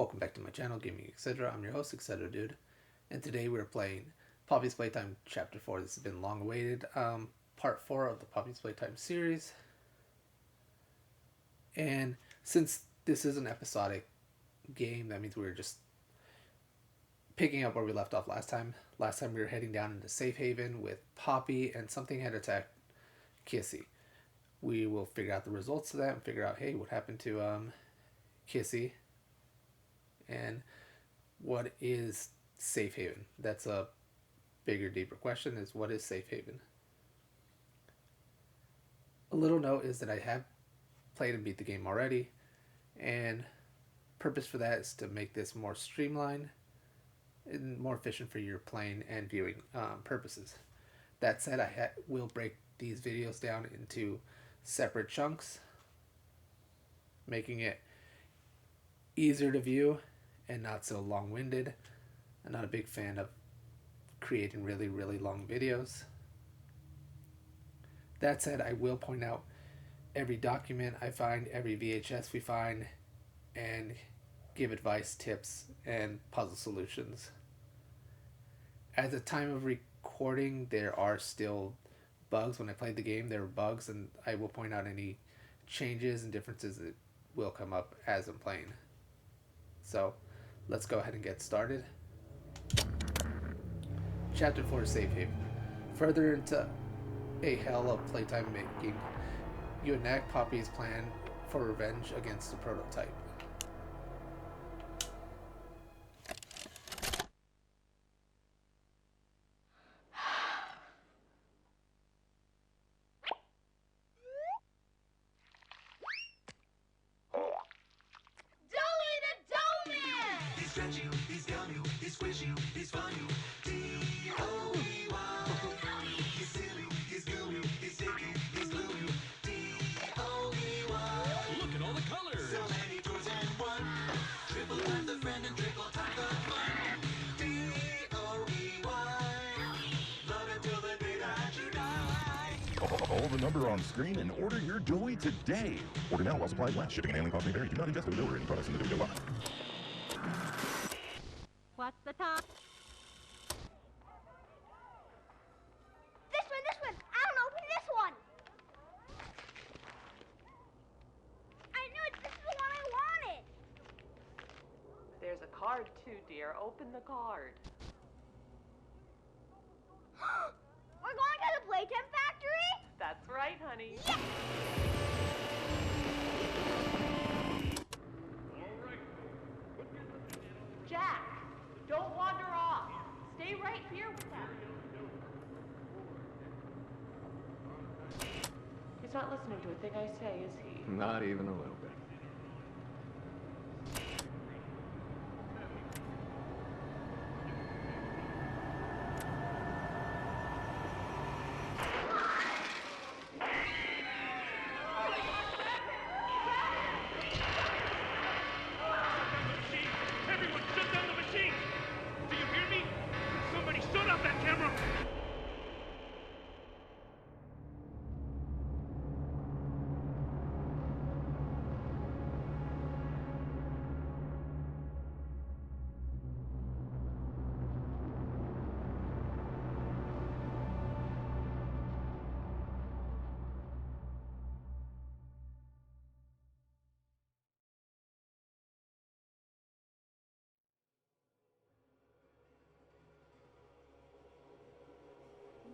Welcome back to my channel, Gaming Etc. I'm your host, Etc. Dude, and today we're playing Poppy's Playtime Chapter 4. This has been long awaited, part 4 of the Poppy's Playtime series. And since this is an episodic game, that means we're just picking up where we left off last time. Last time we were heading down into Safe Haven with Poppy, and something had attacked Kissy. We will figure out the results of that and figure out, hey, what happened to Kissy, and what is Safe Haven? That's a bigger, deeper question, is what is Safe Haven? A little note is that I have played and beat the game already, and purpose for that is to make this more streamlined and more efficient for your playing and viewing purposes. That said, I will break these videos down into separate chunks, making it easier to view and not so long-winded. I'm not a big fan of creating really, really long videos. That said, I will point out every document I find, every VHS we find, and give advice, tips, and puzzle solutions. At the time of recording, there are still bugs. When I played the game, there were bugs, and I will point out any changes and differences that will come up as I'm playing. So, let's go ahead and get started. Chapter 4, Safe Haven. Further into a hell of playtime making, you enact Poppy's plan for revenge against the prototype. Doey the Doughman! He stretch you, he scale you, he squish you, he's fun you. D-O-E-Y. He's silly, he's goo you, he's sticky, he's glue you. D-O-E-Y. Look at all the colors! So many toys and one. Triple time the friend and triple time the fun. D-O-E-Y. Love it till the day that you die. Call the number on screen and order your Doey today. Order now while supplies last. Shipping and handling costs may vary. Do not ingest or deliver any products in the Doey line. What's the time? This one! I don't know, open this one! I knew it! This is the one I wanted! There's a card too, dear. Open the card. We're going to the Playtime Factory? That's right, honey. Yes! Jack, don't wander off. Stay right here with them. He's not listening to a thing I say, is he? Not even a little bit. Everyone, shut down the machine! Do you hear me? Somebody shut off that camera!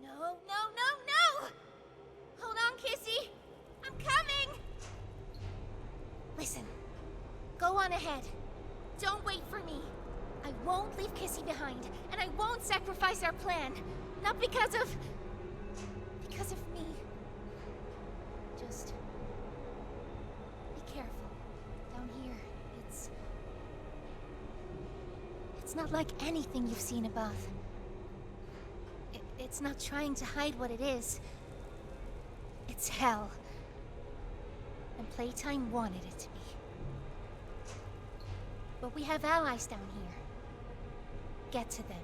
No! Hold on, Kissy! I'm coming! Listen, go on ahead. Don't wait for me. I won't leave Kissy behind, and I won't sacrifice our plan. Not because of me. Just be careful. Down here, it's not like anything you've seen above. It's not trying to hide what it is. It's hell. And Playtime wanted it to be. But we have allies down here. Get to them.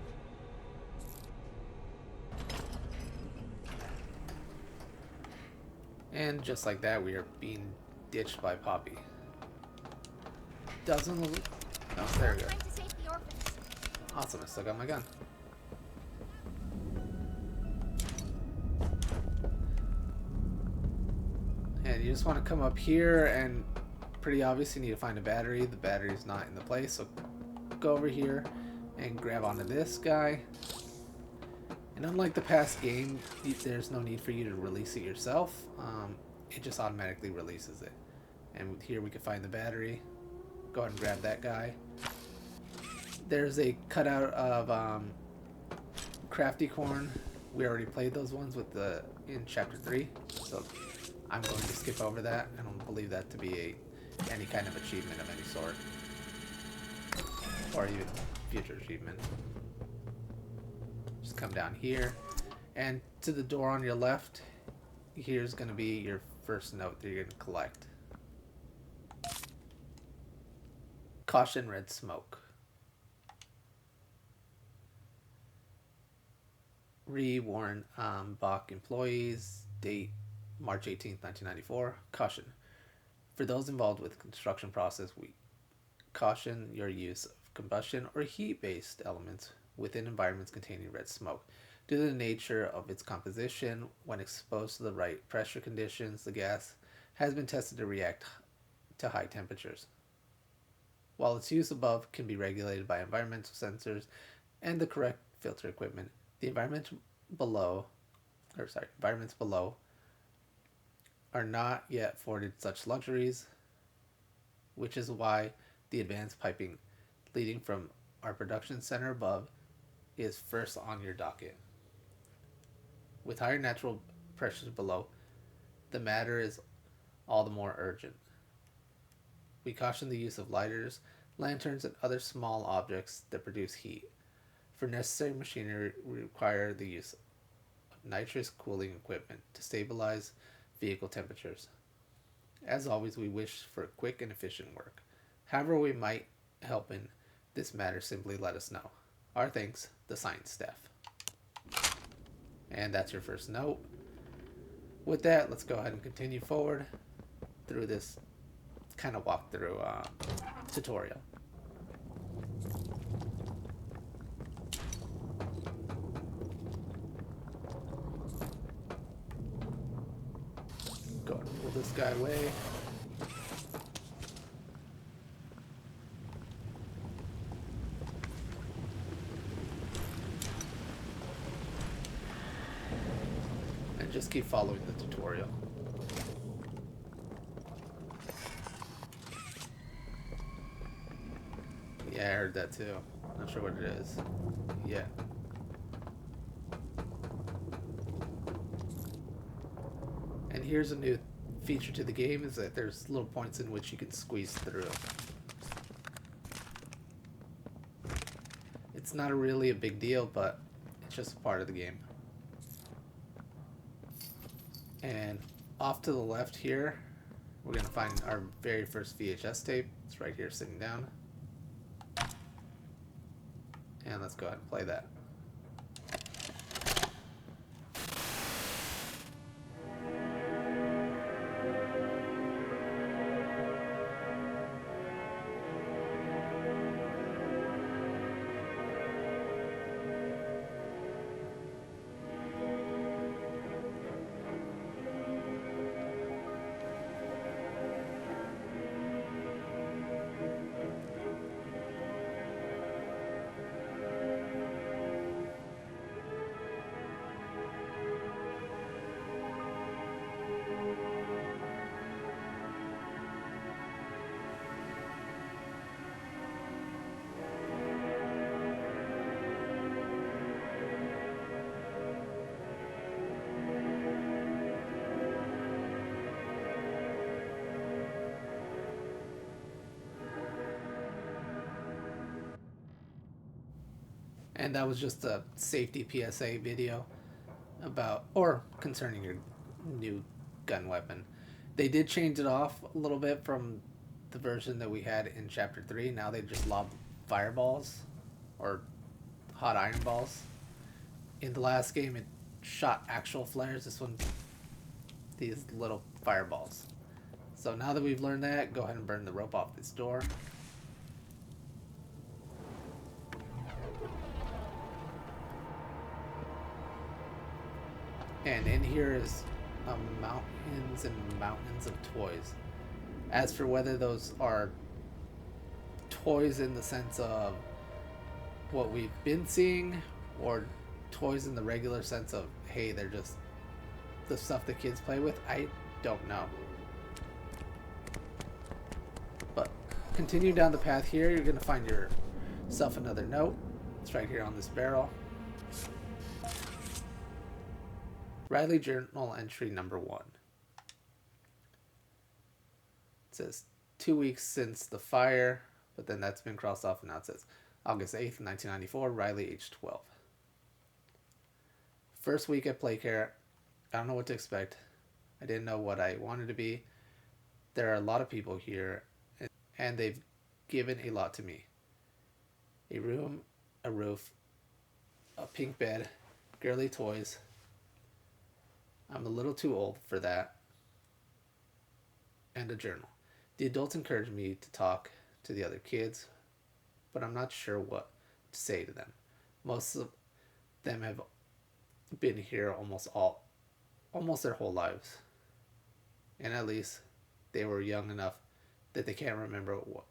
And just like that, we are being ditched by Poppy. Doesn't look... Oh, Awesome, I still got my gun. And you just want to come up here, and pretty obvious you need to find a battery. The battery's not in the place, so go over here and grab onto this guy. And unlike the past game, there's no need for you to release it yourself. It just automatically releases it. And here we can find the battery. Go ahead and grab that guy. There's a cutout of crafty corn. We already played those ones with in chapter 3, so I'm going to skip over that. I don't believe that to be any kind of achievement of any sort, or even future achievement. Just come down here, and to the door on your left, here's going to be your first note that you're going to collect. Caution, red smoke. Warren Bach employees, date March 18th, 1994. Caution. For those involved with the construction process, we caution your use of combustion or heat-based elements within environments containing red smoke. Due to the nature of its composition, when exposed to the right pressure conditions, the gas has been tested to react to high temperatures. While its use above can be regulated by environmental sensors and the correct filter equipment, the environments below are not yet afforded such luxuries, which is why the advanced piping leading from our production center above is first on your docket. With higher natural pressures below, the matter is all the more urgent. We caution the use of lighters, lanterns, and other small objects that produce heat. For necessary machinery, we require the use of nitrous cooling equipment to stabilize vehicle temperatures. As always, we wish for quick and efficient work. However we might help in this matter, simply let us know. Our thanks, the science staff. And that's your first note. With that, let's go ahead and continue forward through this kind of walkthrough tutorial. Go ahead and pull this guy away. And just keep following the tutorial. Yeah, I heard that too. Not sure what it is. Yeah. And here's a new feature to the game, is that there's little points in which you can squeeze through. It's not really a big deal, but it's just a part of the game. And off to the left here, we're going to find our very first VHS tape. It's right here sitting down. And let's go ahead and play that. And that was just a safety PSA video about, or concerning your new gun weapon. They did change it off a little bit from the version that we had in Chapter 3. Now they just lob fireballs, or hot iron balls. In the last game it shot actual flares. This one, these little fireballs. So now that we've learned that, go ahead and burn the rope off this door. And in here is mountains and mountains of toys. As for whether those are toys in the sense of what we've been seeing, or toys in the regular sense of, hey, they're just the stuff the kids play with, I don't know. But continue down the path here, you're going to find yourself another note. It's right here on this barrel. Riley journal entry number 1. It says 2 weeks since the fire, but then that's been crossed off, and now it says August 8th, 1994, Riley, age 12. First week at PlayCare, I don't know what to expect. I didn't know what I wanted to be. There are a lot of people here, and they've given a lot to me. A room, a roof, a pink bed, girly toys. I'm a little too old for that. And a journal. The adults encourage me to talk to the other kids, but I'm not sure what to say to them. Most of them have been here almost their whole lives. And at least they were young enough that they can't remember what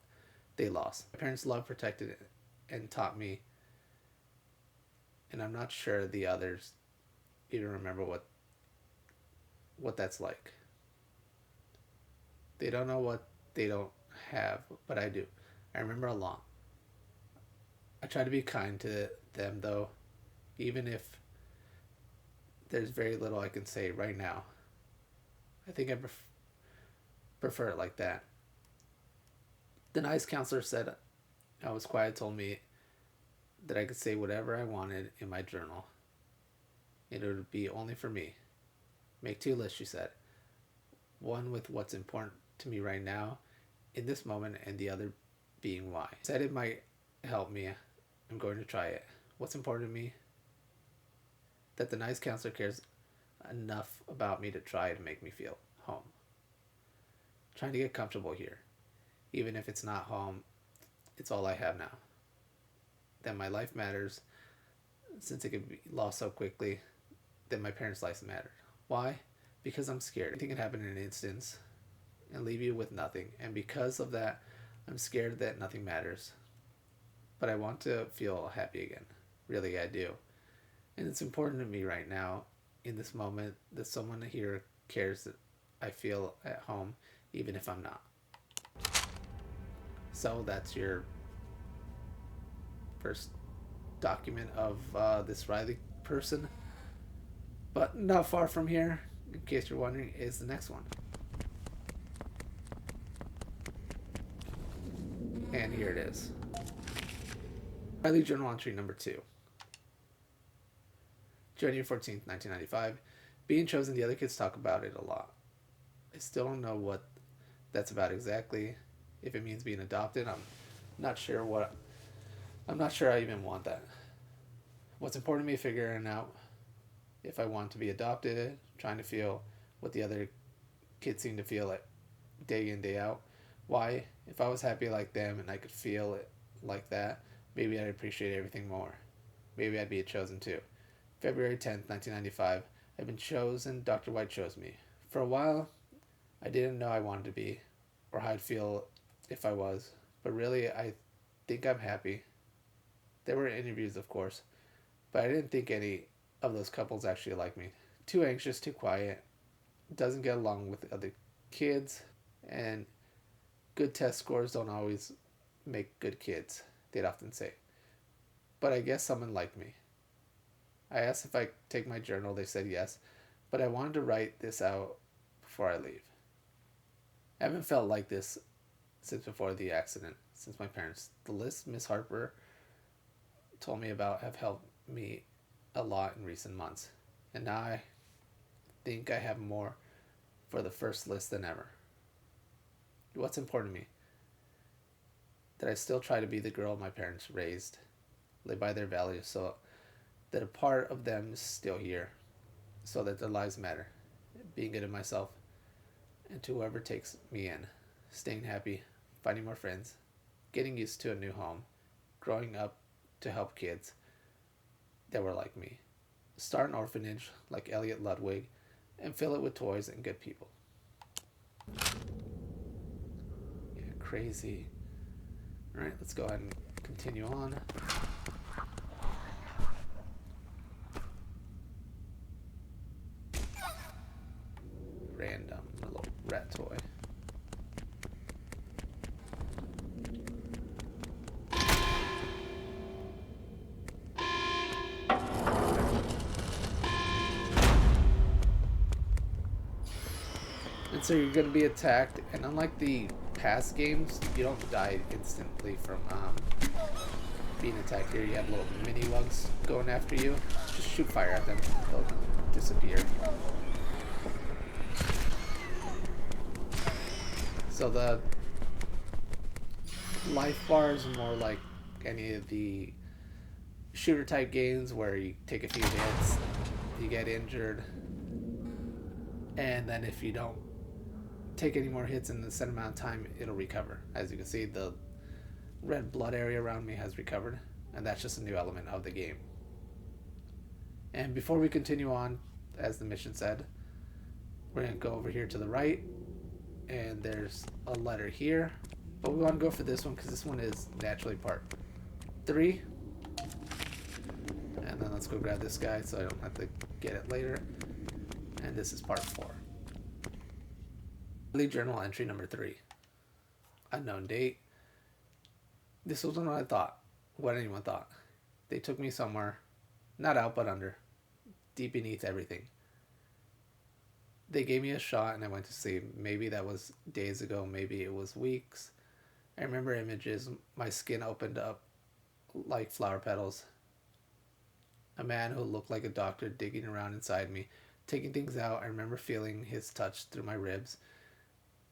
they lost. My parents loved, protected, and taught me, and I'm not sure the others even remember what that's like. They don't know what they don't have, but I do. I remember a lot. I try to be kind to them, though, even if there's very little I can say right now. I think I prefer it like that. The nice counselor said I was quiet, told me that I could say whatever I wanted in my journal. It would be only for me. Make 2 lists, she said. One with what's important to me right now, in this moment, and the other being why. Said it might help me. I'm going to try it. What's important to me? That the nice counselor cares enough about me to try to make me feel home. Trying to get comfortable here. Even if it's not home, it's all I have now. That my life matters, since it could be lost so quickly. That my parents' lives mattered. Why? Because I'm scared. Anything can happen in an instance and leave you with nothing. And because of that, I'm scared that nothing matters. But I want to feel happy again. Really, I do. And it's important to me right now, in this moment, that someone here cares that I feel at home, even if I'm not. So that's your first document of this Riley person. But not far from here, in case you're wondering, is the next one. And here it is. Riley journal entry number 2. January 14th, 1995. Being chosen, the other kids talk about it a lot. I still don't know what that's about exactly. If it means being adopted, I'm not sure I even want that. What's important to me, figuring out if I want to be adopted, trying to feel what the other kids seem to feel it day in, day out. Why? If I was happy like them and I could feel it like that, maybe I'd appreciate everything more. Maybe I'd be chosen too. February 10th, 1995. I've been chosen. Dr. White chose me. For a while, I didn't know I wanted to be, or how I'd feel if I was. But really, I think I'm happy. There were interviews, of course, but I didn't think any of those couples actually like me. Too anxious, too quiet, doesn't get along with other kids, and good test scores don't always make good kids, they'd often say. But I guess someone liked me. I asked if I take my journal, they said yes, but I wanted to write this out before I leave. I haven't felt like this since before the accident, since my parents. The lists Miss Harper told me about have helped me a lot in recent months, and now I think I have more for the first list than ever. What's important to me? That I still try to be the girl my parents raised, live by their values, so that a part of them is still here, so that their lives matter. Being good to myself, and to whoever takes me in. Staying happy, finding more friends, getting used to a new home, growing up to help kids that were like me. start an orphanage like Elliot Ludwig, and fill it with toys and good people. Yeah, crazy. Alright, let's go ahead and continue on. Random little rat toy. And so you're going to be attacked, and unlike the past games, you don't die instantly from being attacked. Here you have little mini Wuggs going after you. Just shoot fire at them, they'll disappear. So the life bar is more like any of the shooter type games where you take a few hits, you get injured, and then if you don't take any more hits in the set amount of time, it'll recover. As you can see, the red blood area around me has recovered, and that's just a new element of the game. And before we continue on, as the mission said, we're going to go over here to the right, and there's a letter here, but we want to go for this one because this one is naturally part 3. And then let's go grab this guy so I don't have to get it later. And this is part 4. Daily journal entry number 3. Unknown date. This wasn't what I thought. What anyone thought. They took me somewhere, not out but under, deep beneath everything. They gave me a shot and I went to sleep. Maybe that was days ago, maybe it was weeks. I remember images. My skin opened up like flower petals. A man who looked like a doctor digging around inside me, taking things out. I remember feeling his touch through my ribs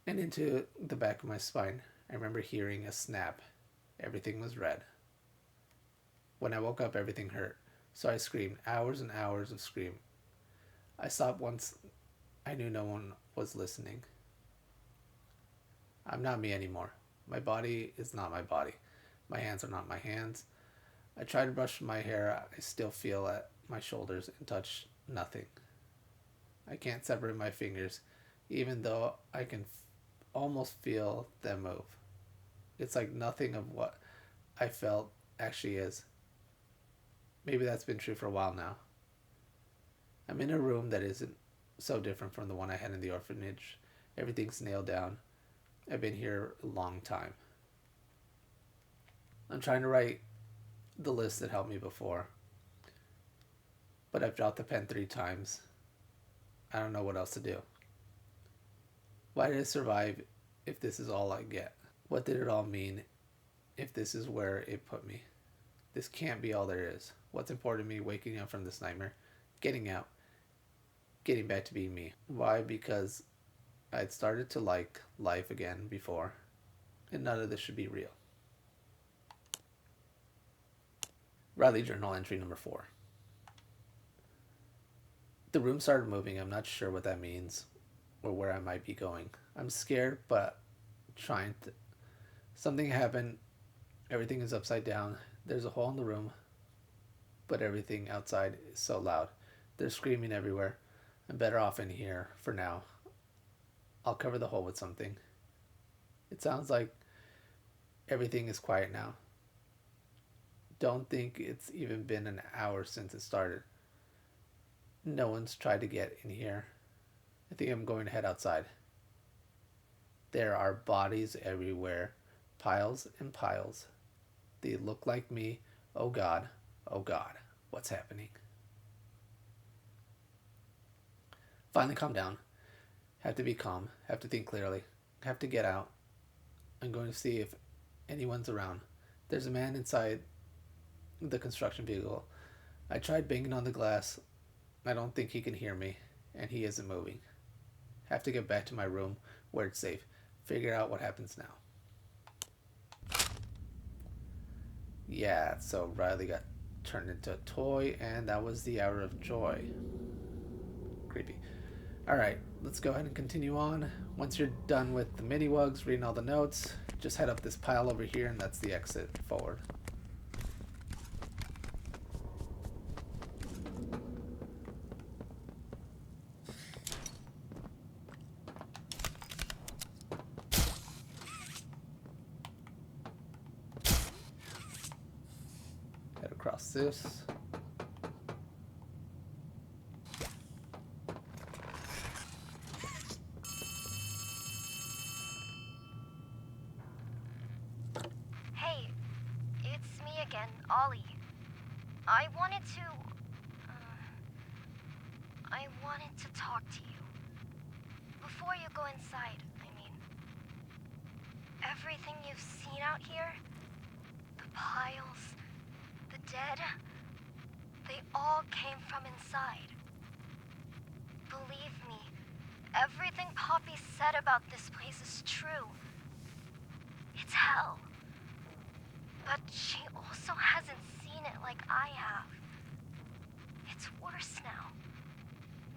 and into the back of my spine. I remember hearing a snap. Everything was red. When I woke up, everything hurt. So I screamed. Hours and hours of scream. I stopped once I knew no one was listening. I'm not me anymore. My body is not my body. My hands are not my hands. I try to brush my hair. I still feel at my shoulders and touch nothing. I can't separate my fingers, even though I can almost feel them move. It's like nothing of what I felt actually is. Maybe that's been true for a while now. I'm in a room that isn't so different from the one I had in the orphanage. Everything's nailed down. I've been here a long time. I'm trying to write the list that helped me before, but I've dropped the pen 3 times. I don't know what else to do. Why did I survive if this is all I get? What did it all mean if this is where it put me? This can't be all there is. What's important to me? Waking up from this nightmare, getting out, getting back to being me. Why? Because I'd started to like life again before, and none of this should be real. Riley journal entry number 4. The room started moving. I'm not sure what that means or where I might be going. I'm scared, but trying to. Something happened. Everything is upside down. There's a hole in the room, but everything outside is so loud. They're screaming everywhere. I'm better off in here for now. I'll cover the hole with something. It sounds like everything is quiet now. Don't think it's even been an hour since it started. No one's tried to get in here. I think I'm going to head outside. There are bodies everywhere. Piles and piles. They look like me. Oh God. Oh God. What's happening? Finally calm down. Have to be calm. Have to think clearly. Have to get out. I'm going to see if anyone's around. There's a man inside the construction vehicle. I tried banging on the glass. I don't think he can hear me, and he isn't moving. Have to get back to my room where it's safe. Figure out what happens now. Yeah, so Riley got turned into a toy, and that was the hour of joy. Creepy. Alright, let's go ahead and continue on. Once you're done with the mini Wuggs, reading all the notes, just head up this pile over here, and that's the exit forward. across this. Hey, it's me again, Ollie. I wanted to talk to you. Before you go inside, I mean. Everything you've seen out here, the piles, the dead, they all came from inside. Believe me, everything Poppy said about this place is true. It's hell. But she also hasn't seen it like I have. It's worse now.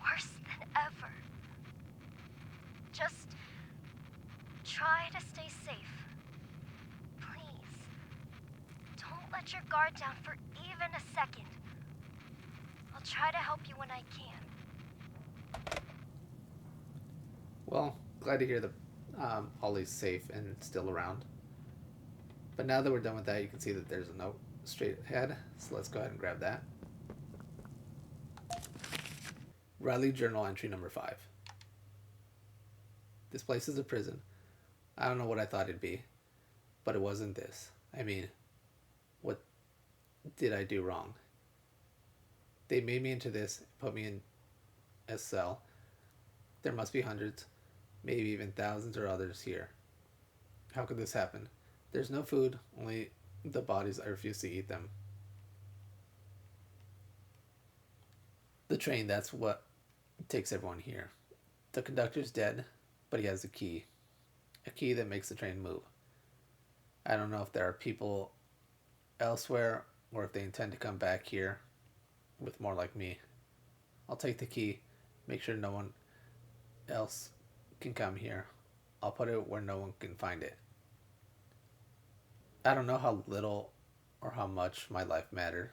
Worse than ever. Just try to stay safe. Please. Don't let your guard down for even a second. I'll try to help you when I can. Well, glad to hear that Ollie's safe and still around. But now that we're done with that, you can see that there's a note straight ahead. So let's go ahead and grab that. Riley Journal entry number 5. This place is a prison. I don't know what I thought it'd be, but it wasn't this. I mean, what did I do wrong? They made me into this, put me in a cell. There must be hundreds, maybe even thousands or others here. How could this happen? There's no food, only the bodies. I refuse to eat them. The train, that's what takes everyone here. The conductor's dead, but he has a key that makes the train move. I don't know if there are people elsewhere or if they intend to come back here with more like me. I'll take the key, make sure no one else can come here. I'll put it where no one can find it. I don't know how little or how much my life mattered,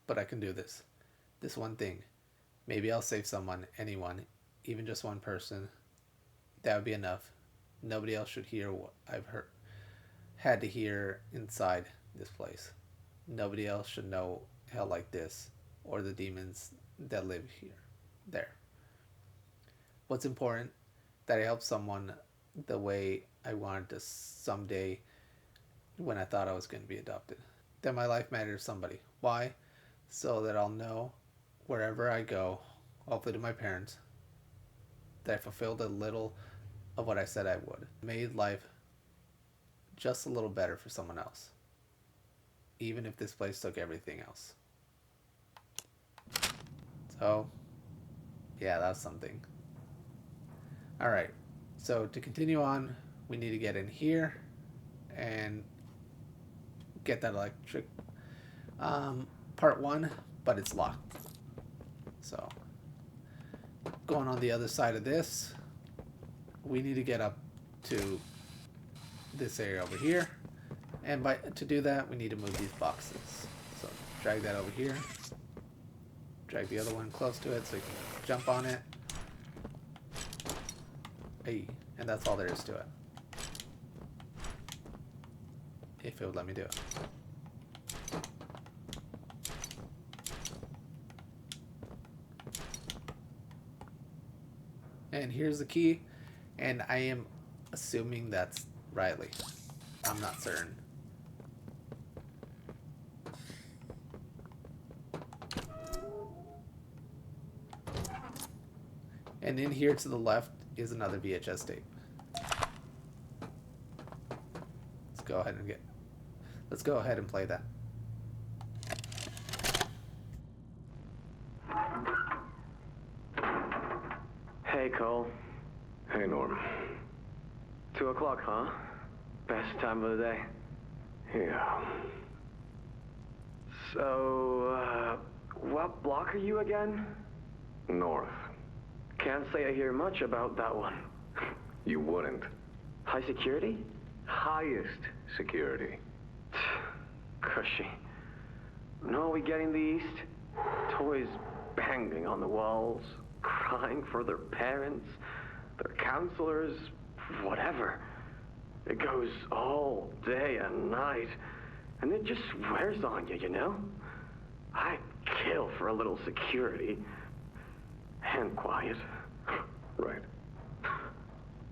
but I can do this. This one thing. Maybe I'll save someone, anyone, even just one person. That would be enough. Nobody else should hear what I've had to hear inside this place. Nobody else should know hell like this, or the demons that live there. What's important? That I help someone the way I wanted to someday when I thought I was going to be adopted. That my life matters to somebody. Why? So that I'll know wherever I go, hopefully to my parents, that I fulfilled a little of what I said I would. Made life just a little better for someone else. Even if this place took everything else. So, yeah, that's something. Alright, so to continue on, we need to get in here and get that electric part 1, but it's locked. So, going on the other side of this, we need to get up to this area over here. And to do that, we need to move these boxes. So, drag that over here. Drag the other one close to it so you can jump on it. Hey, and that's all there is to it. If it would let me do it. And here's the key, and I am assuming that's Riley. I'm not certain. And in here to the left is another VHS tape. Let's go ahead and play that. Hey, Cole. Hey, Norm. 2 o'clock, huh? Best time of the day. Yeah. So, what block are you again? North. Can't say I hear much about that one. You wouldn't. High security? Highest security. Cushy. No, we get in the east. Toys banging on the walls, crying for their parents, their counselors, whatever. It goes all day and night. and it just wears on you, you know? I'd kill for a little security. And quiet. Right.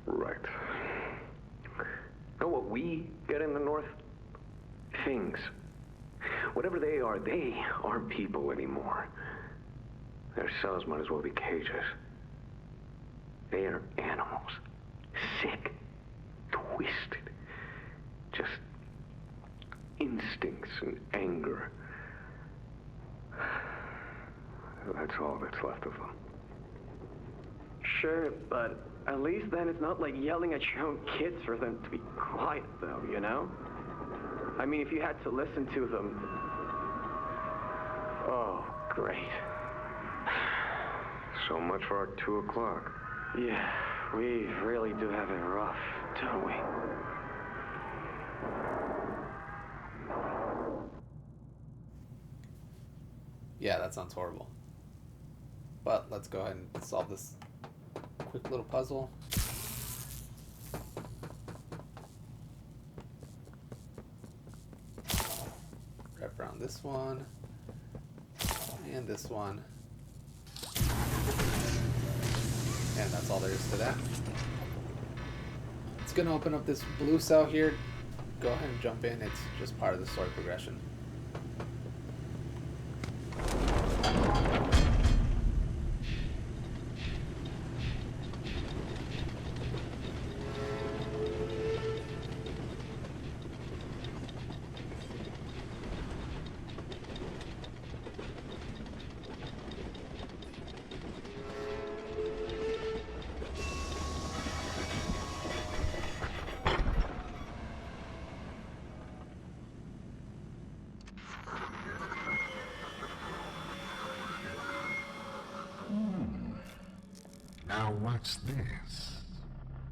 Right. Know what we get in the North? Things. Whatever they aren't people anymore. Their cells might as well be cages. They are animals. Sick. Twisted. Just instincts and anger. That's all that's left of them. Sure, but at least then it's not like yelling at your own kids for them to be quiet, though, you know? I mean, if you had to listen to them... Oh, great. So much for our 2 o'clock. Yeah, we really do have it rough, don't we? Yeah, that sounds horrible. But let's go ahead and solve this quick little puzzle. Wrap around this one. And this one. And that's all there is to that. It's going to open up this blue cell here. Go ahead and jump in. It's just part of the story progression. Now what's this?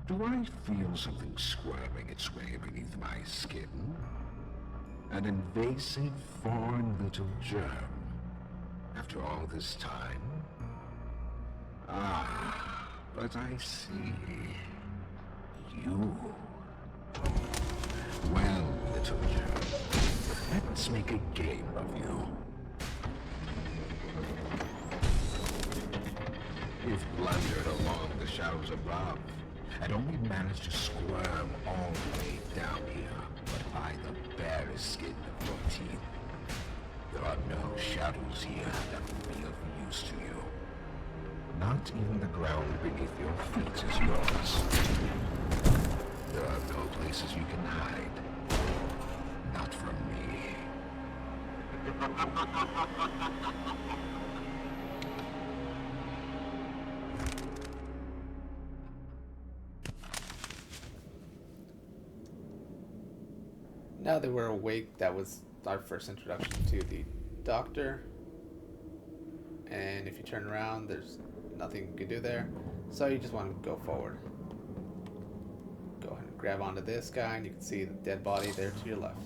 Do I feel something squirming its way beneath my skin? An invasive foreign little germ. After all this time? Ah, but I see. You. Well, little germ, let's make a game of you. You've blundered along the shadows above, and only managed to squirm all the way down here, but by the barest skin of your teeth. There are no shadows here that will be of use to you. Not even the ground beneath your feet is yours. There are no places you can hide. Not from me. Now that we're awake, that was our first introduction to the doctor. And if you turn around, there's nothing you can do there. So you just want to go forward. Go ahead and grab onto this guy, and you can see the dead body there to your left.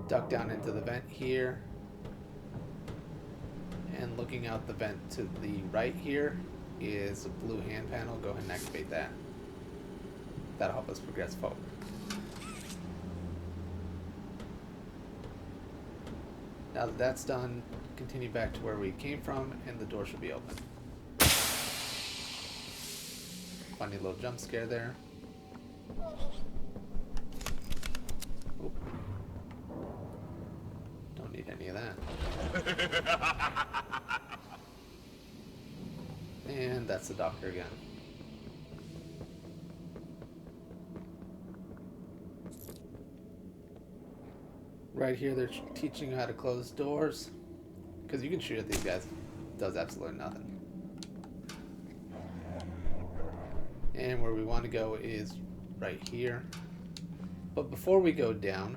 Duck down into the vent here. And looking out the vent to the right here is a blue hand panel. Go ahead and activate that. That'll help us progress forward. Now that that's done, continue back to where we came from, and the door should be open. Funny little jump scare there. Oop. Don't need any of that. And that's the doctor again. Right here, they're teaching you how to close doors. Because you can shoot at these guys. It does absolutely nothing. And where we want to go is right here. But before we go down,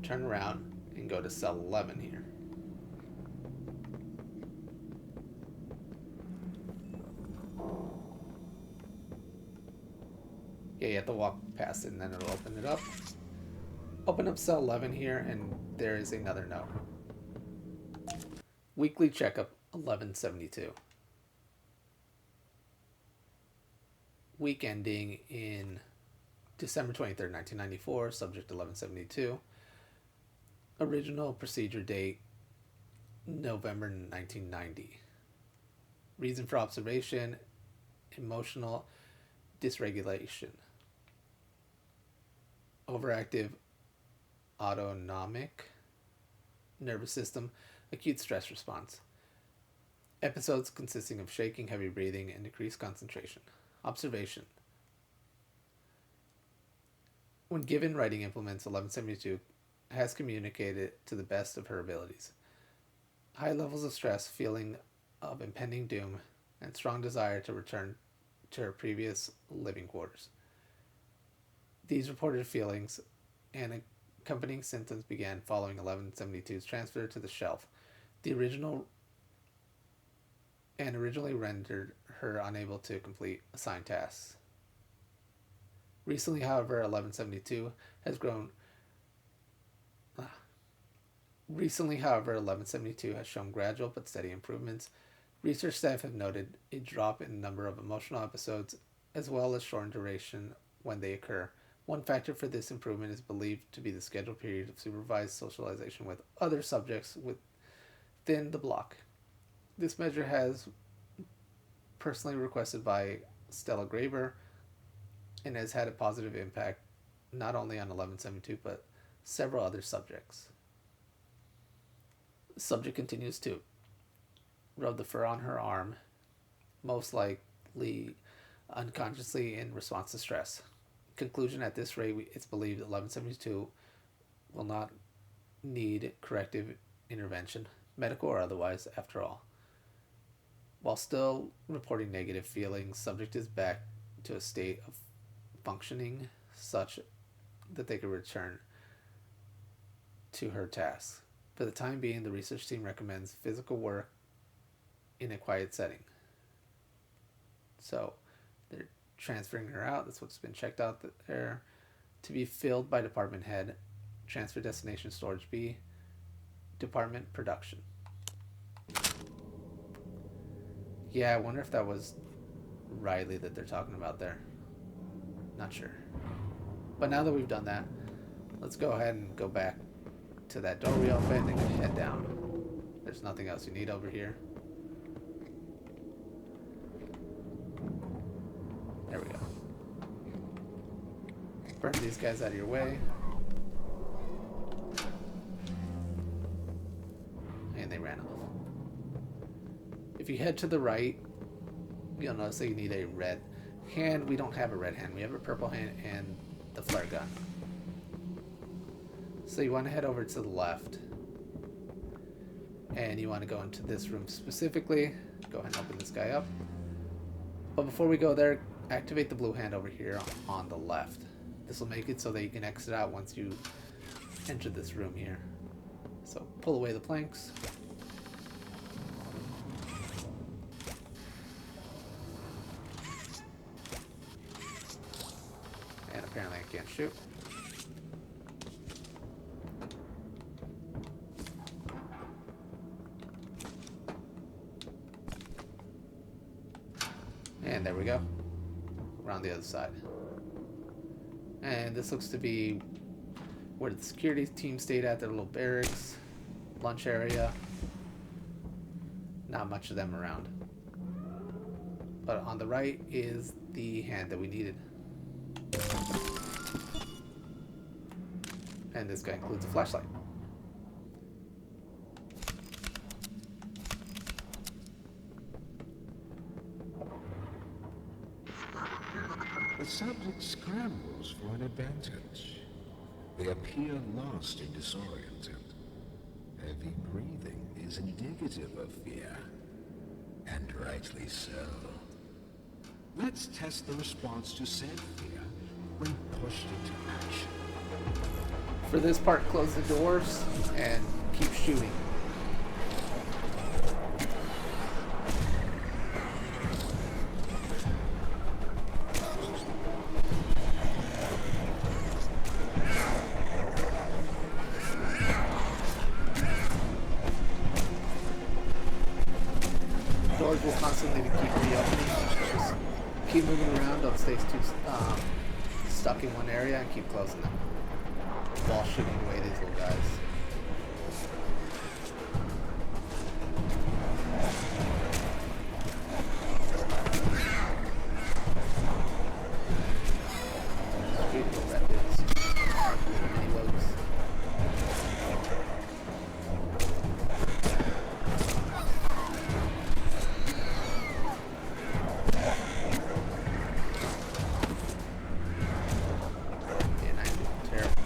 turn around and go to cell 11 here. Yeah, you have to walk past it and then it'll open it up. Open up cell 11 here, and there is another note. Weekly checkup 1172. week ending in December 23rd, 1994, subject 1172. Original procedure date November 1990. Reason for observation, emotional dysregulation. Overactive autonomic nervous system, acute stress response. Episodes consisting of shaking, heavy breathing, and decreased concentration. Observation. When given writing implements, 1172 has communicated to the best of her abilities. High levels of stress, feeling of impending doom, and strong desire to return to her previous living quarters. These reported feelings and accompanying symptoms began following 1172's transfer to the shelf. The originally rendered her unable to complete assigned tasks. Recently, however, 1172 has shown gradual but steady improvements. Research staff have noted a drop in the number of emotional episodes, as well as shortened duration when they occur. One factor for this improvement is believed to be the scheduled period of supervised socialization with other subjects within the block. This measure has personally requested by Stella Graver and has had a positive impact not only on 1172 but several other subjects. The subject continues to rub the fur on her arm, most likely unconsciously in response to stress. Conclusion: at this rate, it's believed that 1172 will not need corrective intervention, medical or otherwise, after all. While still reporting negative feelings, subject is back to a state of functioning such that they can return to her tasks. For the time being, the research team recommends physical work in a quiet setting. So they're transferring her out. That's what's been checked out there. To be filled by department head. Transfer destination storage B. Department production. Yeah, I wonder if that was Riley that they're talking about there. Not sure. But now that we've done that, let's go ahead and go back to that door we opened and head down. There's nothing else you need over here. There we go. Burn these guys out of your way. And they ran off. If you head to the right, you'll notice that you need a red hand. We don't have a red hand. We have a purple hand and the flare gun. So you want to head over to the left. And you want to go into this room specifically. Go ahead and open this guy up. But before we go there, activate the blue hand over here on the left. This will make it so that you can exit out once you enter this room here. So pull away the planks. And apparently I can't shoot. And there we go. Around the other side. And this looks to be where the security team stayed at, their little barracks, lunch area. Not much of them around. But on the right is the hand that we needed. And this guy includes a flashlight. The subject scrambles for an advantage. They appear lost and disoriented. Heavy breathing is indicative of fear, and rightly so. Let's test the response to said fear when pushed into action. For this part, close the doors and keep shooting. Doors will constantly keep reopening. Just keep moving around. Don't stay too stuck in one area and keep closing them while shooting away these little guys. Sweet little red dudes. Little mini Wuggs. And I'm doing terrible.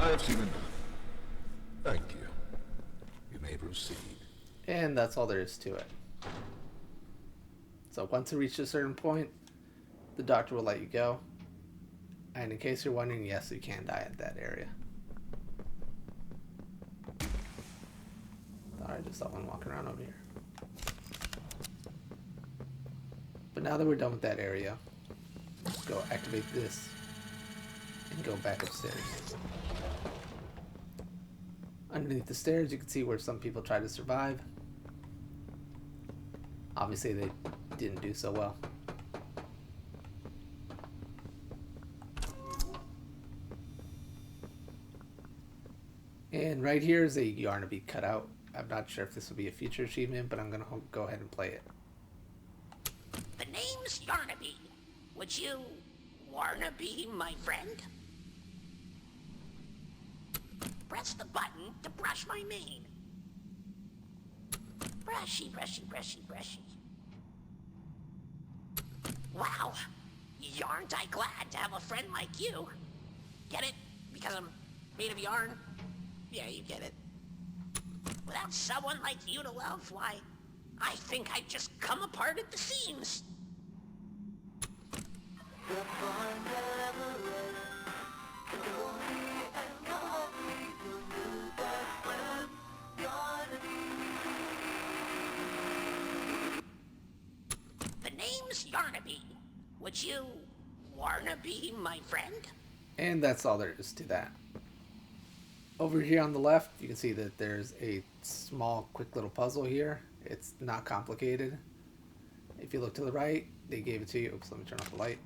I've seen enough. Thank you. You may proceed. And that's all there is to it. So once it reaches a certain point, the doctor will let you go. And in case you're wondering, yes, you can die at that area. Thought I just saw one walking around over here. But now that we're done with that area, let's go activate this and go back upstairs. Underneath the stairs, you can see where some people try to survive. Obviously, they didn't do so well. And right here is a Yarnaby Cutout. I'm not sure if this will be a future achievement, but I'm going to go ahead and play it. The name's Yarnaby. Would you wanna be my friend? Press the button to brush my mane. Brushy, brushy, brushy, brushy. Wow, yarn't I glad to have a friend like you. Get it? Because I'm made of yarn? Yeah, you get it. Without someone like you to love, why, I think I'd just come apart at the seams. The name's Yarnaby. Would you wanna be my friend? And that's all there is to that. Over here on the left, you can see that there's a small, quick little puzzle here. It's not complicated. If you look to the right, they gave it to you. Oops, let me turn off the light.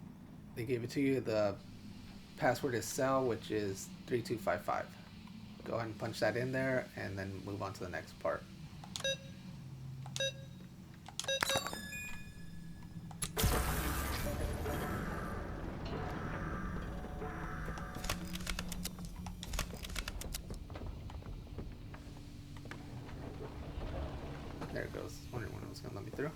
They gave it to you. The password is cell, which is 3255. Go ahead and punch that in there, and then move on to the next part. There it goes. Wondering when it was going to let me through.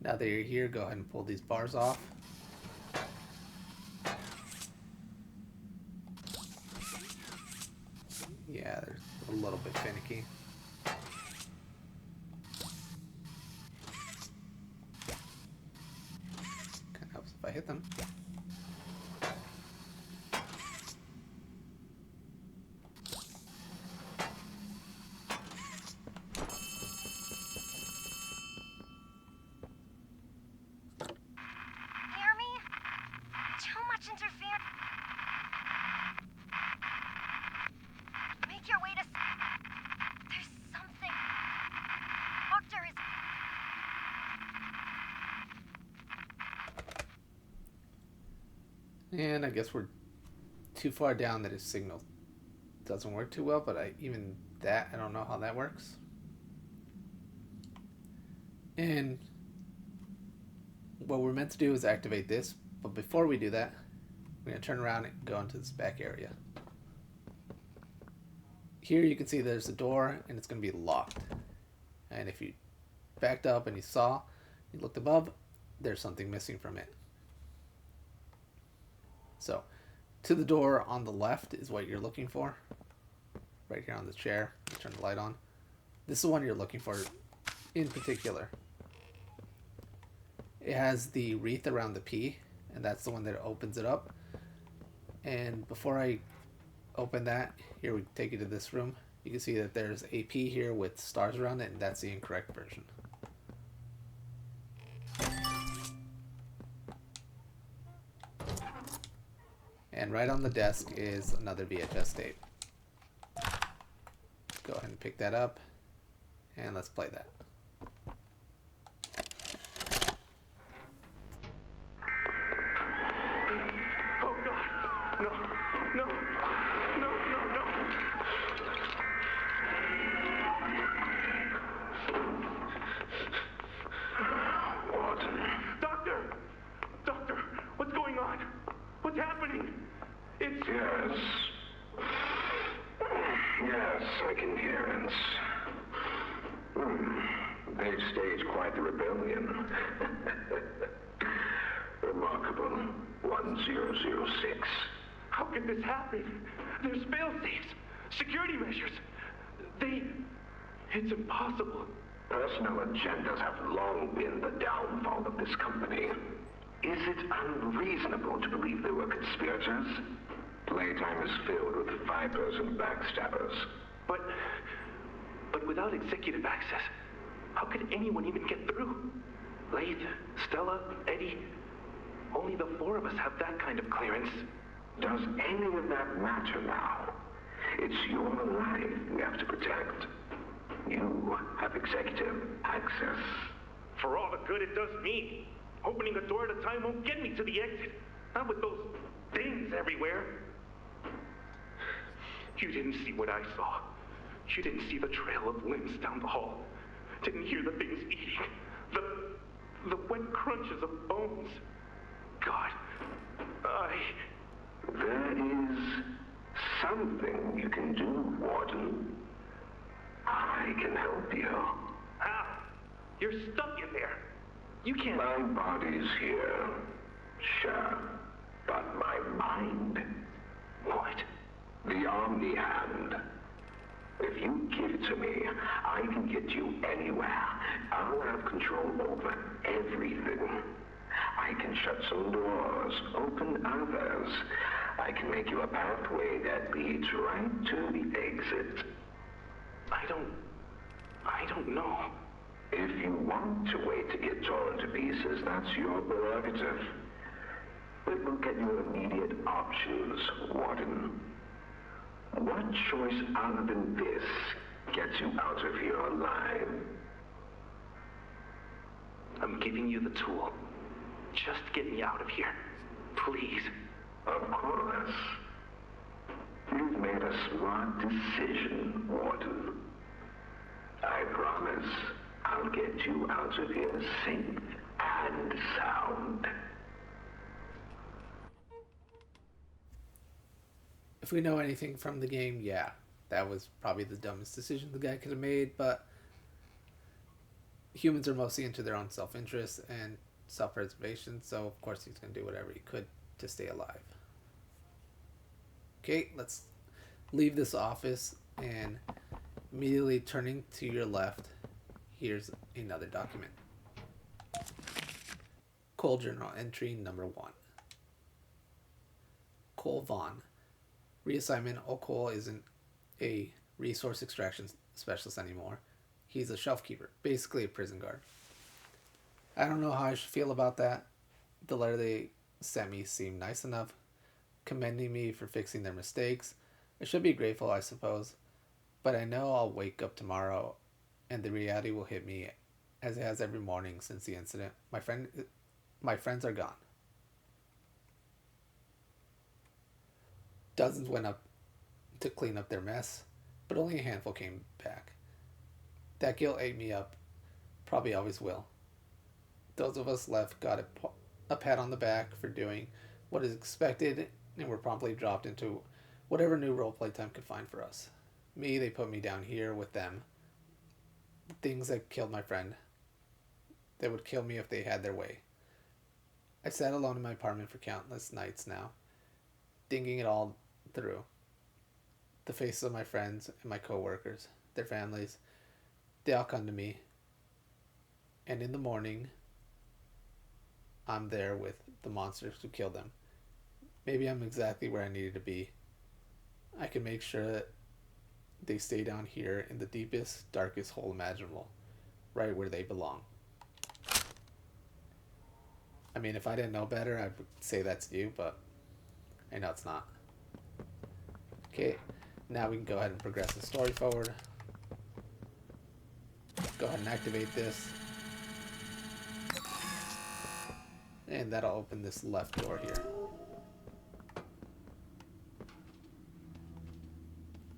Now that you're here, go ahead and pull these bars off. Yeah, they're a little bit finicky. Kind of helps if I hit them. Hear me? Too much interference. Make your way to... There's something. Doctor is... And I guess we're too far down that his signal doesn't work too well, but even that, I don't know how that works. And what we're meant to do is activate this, but before we do that, we're going to turn around and go into this back area. Here you can see there's a door, and it's going to be locked. And if you backed up and you saw, you looked above, there's something missing from it. So, to the door on the left is what you're looking for. Right here on the chair. Turn the light on. This is the one you're looking for in particular. It has the wreath around the P, and that's the one that opens it up. And before I open that, here we take you to this room. You can see that there's a P here with stars around it, and that's the incorrect version. And right on the desk is another VHS tape. Go ahead and pick that up, and let's play that. Oh God! No! No! No! No! No! Warden. Doctor! Doctor! What's going on? What's happening? It's... Yes. Yes, I can hear it. They've staged quite the rebellion. Remarkable. 1006. How could this happen? There's fail-safes, security measures. It's impossible. Personal agendas have long been the downfall of this company. Is it unreasonable to believe there were conspirators? Playtime is filled with vipers and backstabbers. But without executive access, how could anyone even get through? Lathe, Stella, Eddie, only the four of us have that kind of clearance. Does any of that matter now? It's your life we have to protect. You have executive access. For all the good it does me, opening a door at a time won't get me to the exit. Not with those things everywhere. You didn't see what I saw. You didn't see the trail of limbs down the hall. Didn't hear the things eating. The wet crunches of bones. God, There is something you can do, Warden. I can help you. How? You're stuck in there. You can't... My body's here, sure, but my mind... what? The Omni Hand. If you give it to me, I can get you anywhere. I'll have control over everything. I can shut some doors, open others. I can make you a pathway that leads right to the exit. I don't know. If you want to wait to get torn to pieces, that's your prerogative. But look at your immediate options, Warden. What choice other than this gets you out of here alive? I'm giving you the tool. Just get me out of here. Please. Of course. You've made a smart decision, Warden. I promise I'll get you out of here safe and sound. If we know anything from the game, yeah, that was probably the dumbest decision the guy could have made, but humans are mostly into their own self-interest and self-preservation, so of course he's going to do whatever he could to stay alive. Okay, let's leave this office, and immediately turning to your left, here's another document. Cole Journal Entry number 1. Cole Vaughn. Reassignment. Cole isn't a resource extraction specialist anymore. He's a shelf keeper, basically a prison guard. I don't know how I should feel about that. The letter they sent me seemed nice enough, commending me for fixing their mistakes. I should be grateful, I suppose, but I know I'll wake up tomorrow and the reality will hit me as it has every morning since the incident. My friends are gone. Dozens went up to clean up their mess, but only a handful came back. That guilt ate me up, probably always will. Those of us left got a pat on the back for doing what is expected and were promptly dropped into whatever new role Playtime could find for us. Me, they put me down here with them. The things that killed my friend. They would kill me if they had their way. I sat alone in my apartment for countless nights now, thinking it all through. The faces of my friends and my coworkers, their families, they all come to me. And in the morning, I'm there with the monsters who killed them. Maybe I'm exactly where I needed to be. I can make sure that they stay down here in the deepest, darkest hole imaginable, right where they belong. I mean, if I didn't know better, I would say that's you, but I know it's not. Okay, now we can go ahead and progress the story forward. Go ahead and activate this. And that'll open this left door here.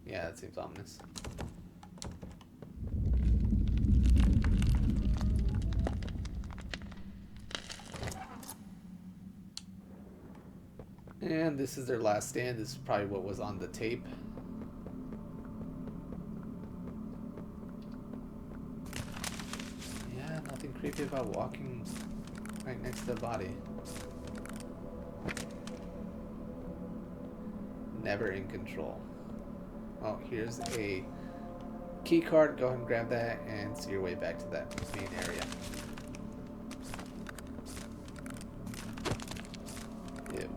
Yeah, that seems ominous. And this is their last stand. This is probably what was on the tape. Yeah, nothing creepy about walking right next to the body. Never in control. Oh, here's a key card. Go ahead and grab that and see your way back to that main area. Ew.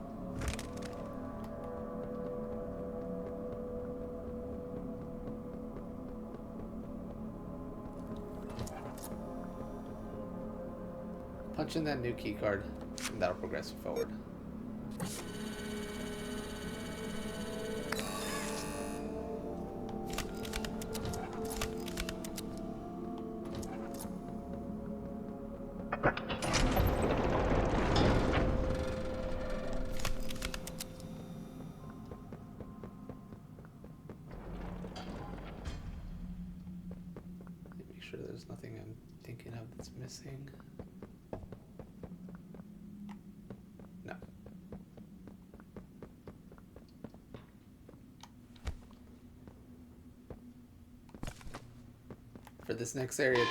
Punch in that new key card, and that'll progress you forward. Make sure there's nothing I'm thinking of that's missing. No. For this next area,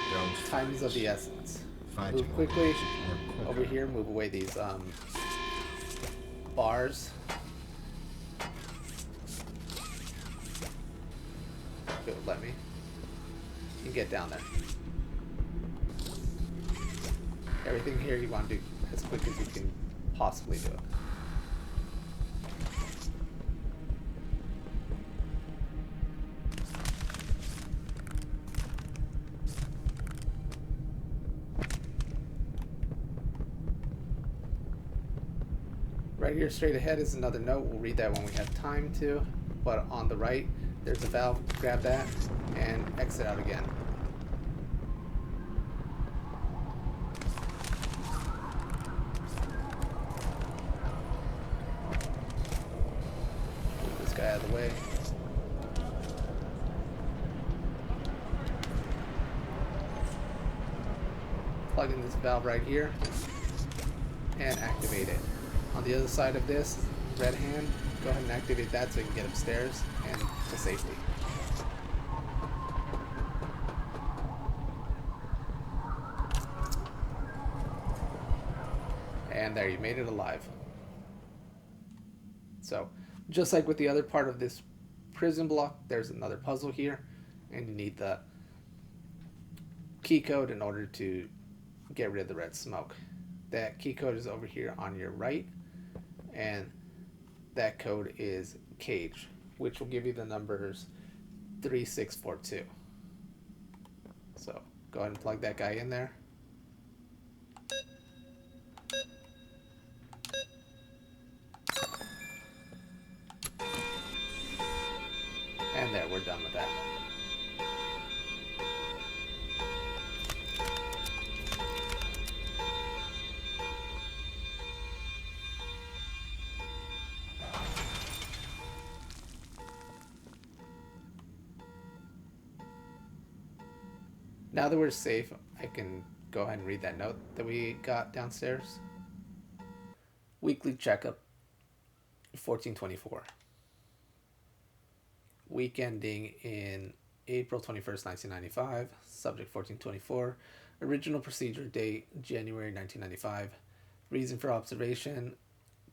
time is of the essence. Move quickly. Over here, move away these bars. If it would let me. You can get down there. Everything here you want to do as quick as you can possibly do it. Right here straight ahead is another note. We'll read that when we have time to. But on the right, there's a valve. Grab that and exit out again. Move this guy out of the way. Plug in this valve right here and activate it. On the other side of this, red hand, go ahead and activate that so you can get upstairs and to safety. And there, you made it alive. So, just like with the other part of this prison block, there's another puzzle here, and you need the key code in order to get rid of the red smoke. That key code is over here on your right, and that code is cage, which will give you the numbers 3642. So go ahead and plug that guy in there. And there, we're done with that. Now that we're safe, I can go ahead and read that note that we got downstairs. Weekly checkup, 1424. Week ending in April 21st, 1995. Subject 1424. Original procedure date, January 1995. Reason for observation: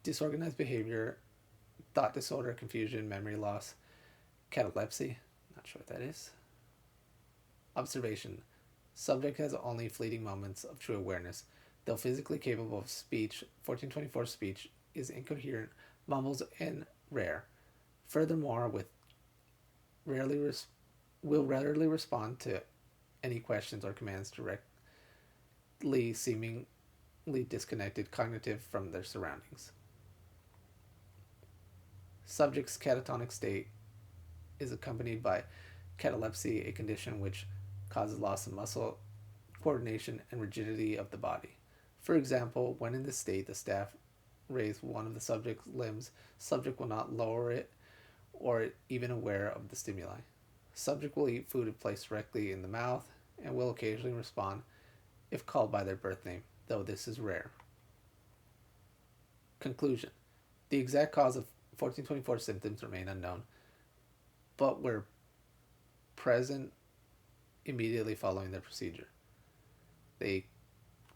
disorganized behavior, thought disorder, confusion, memory loss, catalepsy. Not sure what that is. Observation: subject has only fleeting moments of true awareness. Though physically capable of speech, 1424 speech is incoherent, mumbles, and rare. Furthermore, will rarely respond to any questions or commands directly, seemingly disconnected cognitive from their surroundings. Subject's catatonic state is accompanied by catalepsy, a condition which causes loss of muscle coordination and rigidity of the body. For example, when in this state, the staff raise one of the subject's limbs, subject will not lower it or even aware of the stimuli. Subject will eat food placed directly in the mouth and will occasionally respond if called by their birth name, though this is rare. Conclusion: the exact cause of 1424 symptoms remain unknown, but were present immediately following the procedure. They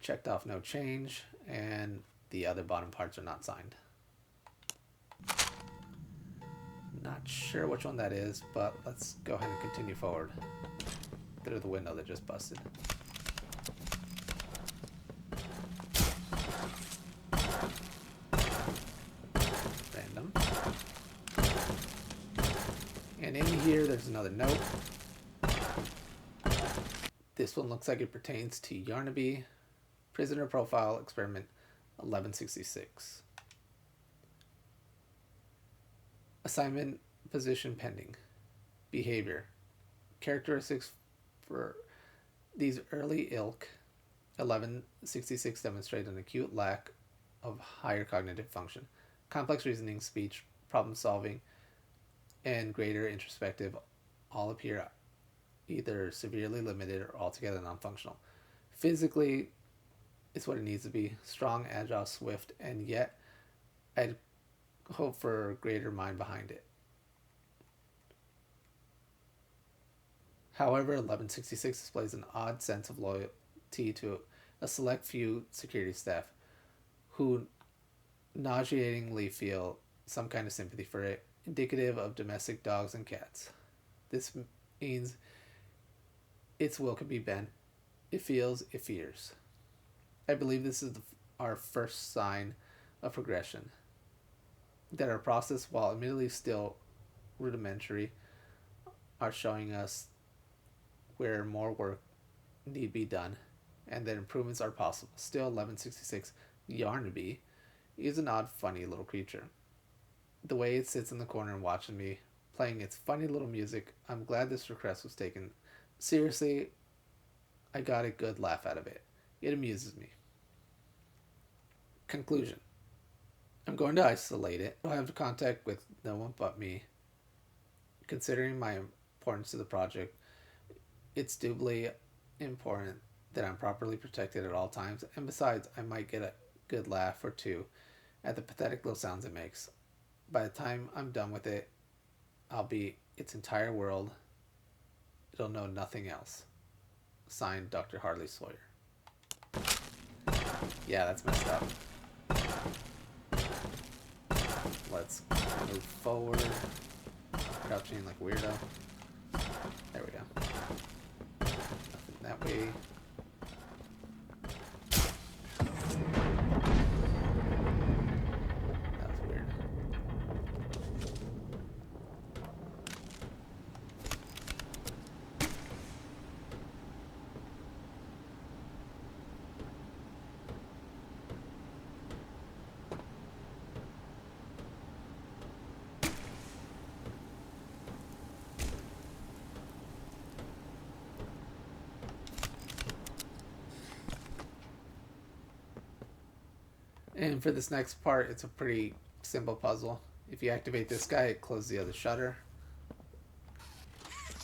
checked off no change, and the other bottom parts are not signed. Not sure which one that is, but let's go ahead and continue forward through the window that just busted. Random. And in here, there's another note. This one looks like it pertains to Yarnaby, Prisoner Profile Experiment 1166. Assignment position pending. Behavior. Characteristics for these early ilk 1166 demonstrate an acute lack of higher cognitive function. Complex reasoning, speech, problem solving, and greater introspective all appear either severely limited or altogether non-functional. Physically, it's what it needs to be. Strong, agile, swift, and yet I'd hope for greater mind behind it. However, 1166 displays an odd sense of loyalty to a select few security staff who nauseatingly feel some kind of sympathy for it, indicative of domestic dogs and cats. This means its will can be bent. It feels, it fears. I believe this is our first sign of progression. That our process, while admittedly still rudimentary, are showing us where more work need be done and that improvements are possible. Still, 1166 Yarnaby is an odd, funny little creature. The way it sits in the corner and watching me, playing its funny little music, I'm glad this request was taken seriously. I got a good laugh out of it. It amuses me. Conclusion: I'm going to isolate it. I'll have contact with no one but me. Considering my importance to the project, it's doubly important that I'm properly protected at all times, and besides, I might get a good laugh or two at the pathetic little sounds it makes. By the time I'm done with it, I'll be its entire world. It'll know nothing else. Signed, Dr. Harley Sawyer. Yeah, that's messed up. Let's move forward. Crouching like a weirdo. There we go. Nothing that way. That was weird. And for this next part, it's a pretty simple puzzle. If you activate this guy, it closes the other shutter.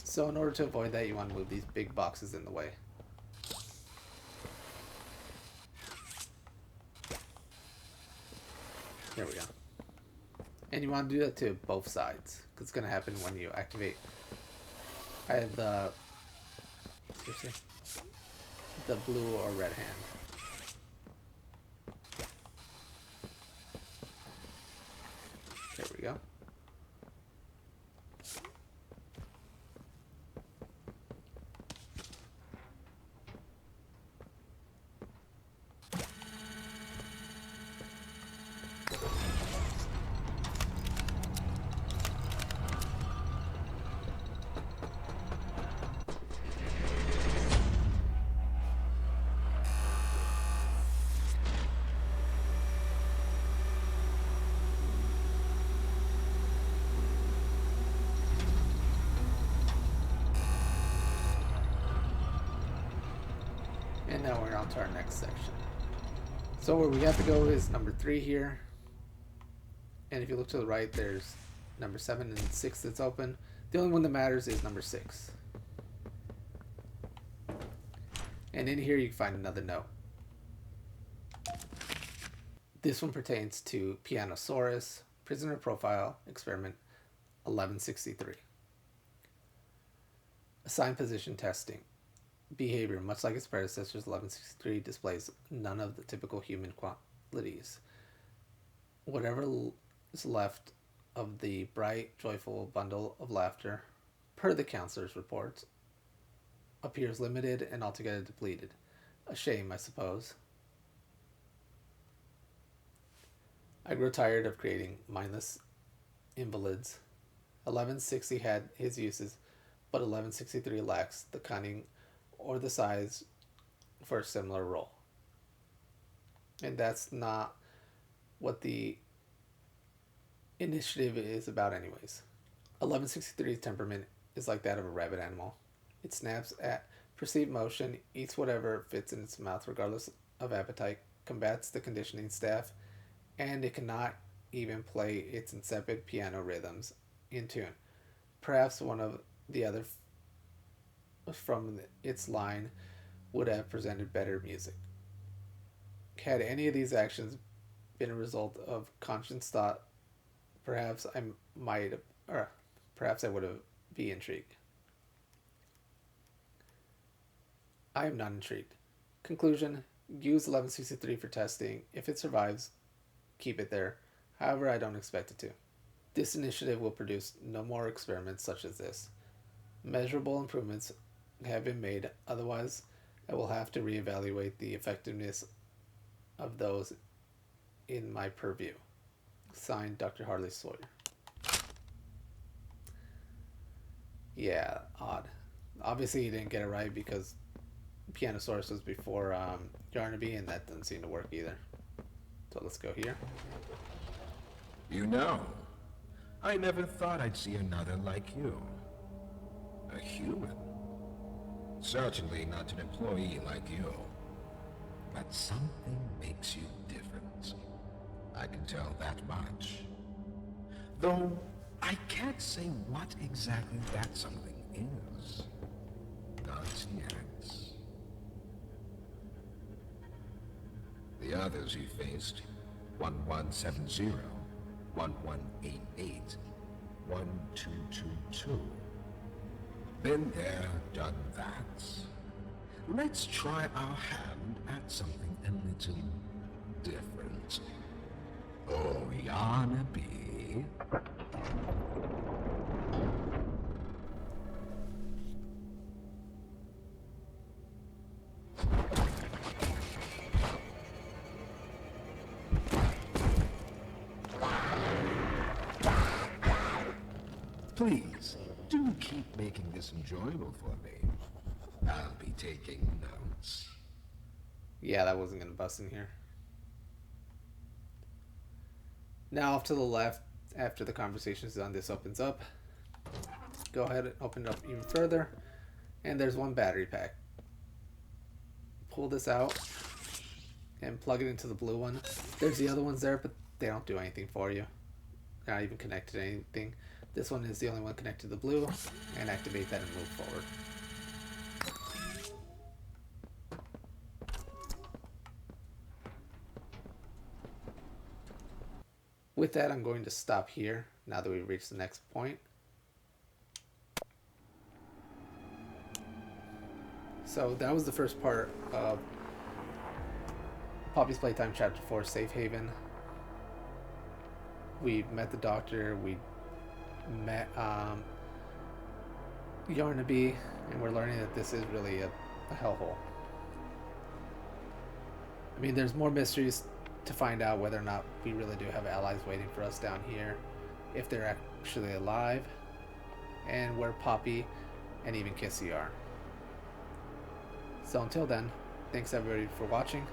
So in order to avoid that, you want to move these big boxes in the way. There we go. And you want to do that to both sides, because it's going to happen when you activate either the blue or red hand. we go. And now we're on to our next section. So where we have to go is number 3 here. And if you look to the right, there's number 7 and 6 that's open. The only one that matters is number 6. And in here you can find another note. This one pertains to Pianosaurus, Prisoner Profile, Experiment 1163. Assigned position testing. Behavior, much like its predecessors, 1163 displays none of the typical human qualities. Whatever is left of the bright, joyful bundle of laughter, per the counselor's reports, appears limited and altogether depleted. A shame, I suppose. I grow tired of creating mindless invalids. 1160 had his uses, but 1163 lacks the cunning or the size for a similar role. And that's not what the initiative is about anyways. 1163's temperament is like that of a rabid animal. It snaps at perceived motion, eats whatever fits in its mouth regardless of appetite, combats the conditioning staff, and it cannot even play its insipid piano rhythms in tune. Perhaps one of the other from its line would have presented better music. Had any of these actions been a result of conscious thought, perhaps I might have, or perhaps I would have been intrigued. I am not intrigued. Conclusion: use 1163 for testing. If it survives, keep it there. However, I don't expect it to. This initiative will produce no more experiments such as this. Measurable improvements have been made, otherwise I will have to reevaluate the effectiveness of those in my purview. Signed, Dr. Harley Sawyer. Yeah, odd. Obviously he didn't get it right because Pianosaurus was before Yarnaby, and that doesn't seem to work either. So let's go here. You know, I never thought I'd see another like you. A human. Certainly not an employee like you. But something makes you different. I can tell that much. Though, I can't say what exactly that something is. Not yet. The others you faced, 1170, 1188, 1222. Been there, done that. Let's try our hand at something a little different. Oh, Yarnaby. Please, do keep making this enjoyable for me. I'll be taking notes. Yeah, that wasn't going to bust in here. Now off to the left, after the conversation is done, this opens up. Go ahead and open it up even further. And there's one battery pack. Pull this out and plug it into the blue one. There's the other ones there, but they don't do anything for you. They're not even connected to anything. This one is the only one connected to the blue, and activate that and move forward. With that, I'm going to stop here now that we've reached the next point. So that was the first part of Poppy's Playtime Chapter 4, Safe Haven. we met the doctor, we met Yarnaby, and we're learning that this is really a hellhole. I mean, there's more mysteries to find out whether or not we really do have allies waiting for us down here, if they're actually alive, and where Poppy and even Kissy are. So until then, thanks everybody for watching.